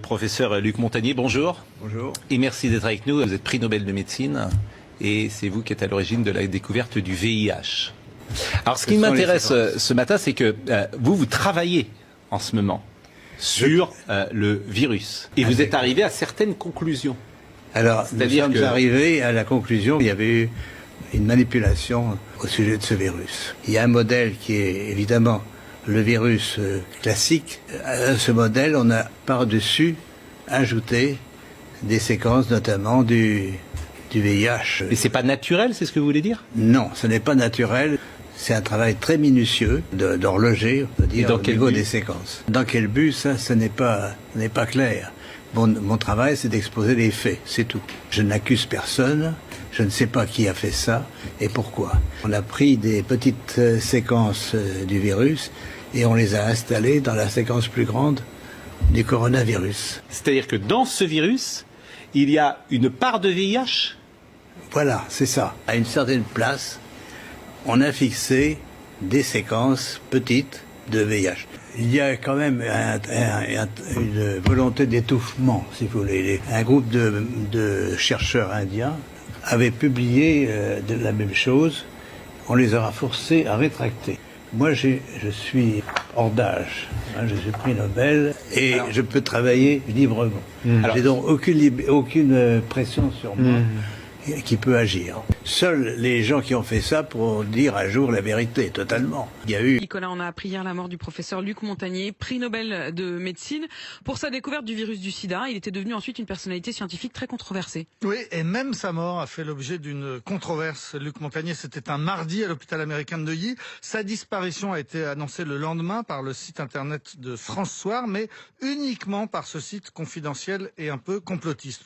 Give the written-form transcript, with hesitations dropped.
Professeur Luc Montagnier, bonjour. Bonjour. Et merci d'être avec nous. Vous êtes prix Nobel de médecine et c'est vous qui êtes à l'origine de la découverte du VIH. Alors ce qui m'intéresse ce matin, c'est que vous travaillez en ce moment sur le virus et vous êtes arrivé à certaines conclusions. Alors, nous sommes arrivés à la conclusion qu'il y avait eu une manipulation au sujet de ce virus. Il y a un modèle qui est évidemment le virus classique. À ce modèle, on a par-dessus ajouté des séquences, notamment du VIH. Et c'est pas naturel, c'est ce que vous voulez dire? Non, ce n'est pas naturel. C'est un travail très minutieux d'horloger, on peut dire, au niveau des séquences. Dans quel but, ça, ce n'est pas clair. Mon travail, c'est d'exposer les faits, c'est tout. Je n'accuse personne, je ne sais pas qui a fait ça et pourquoi. On a pris des petites séquences du virus et on les a installées dans la séquence plus grande du coronavirus. C'est-à-dire que dans ce virus, il y a une part de VIH? Voilà, c'est ça. À une certaine place, on a fixé des séquences petites de VIH. Il y a quand même une volonté d'étouffement, si vous voulez. Un groupe de chercheurs indiens avait publié de la même chose. On les aura forcés à rétracter. Moi, je suis hors d'âge. Je suis prix Nobel et je peux travailler librement. J'ai donc aucune pression sur moi qui peut agir. Seuls les gens qui ont fait ça pourront dire un jour la vérité, totalement. Il y a eu... Nicolas, on a appris hier la mort du professeur Luc Montagnier, prix Nobel de médecine, pour sa découverte du virus du sida. Il était devenu ensuite une personnalité scientifique très controversée. Oui, et même sa mort a fait l'objet d'une controverse. Luc Montagnier, c'était un mardi à l'hôpital américain de Neuilly. Sa disparition a été annoncée le lendemain par le site internet de France Soir, mais uniquement par ce site confidentiel et un peu complotiste.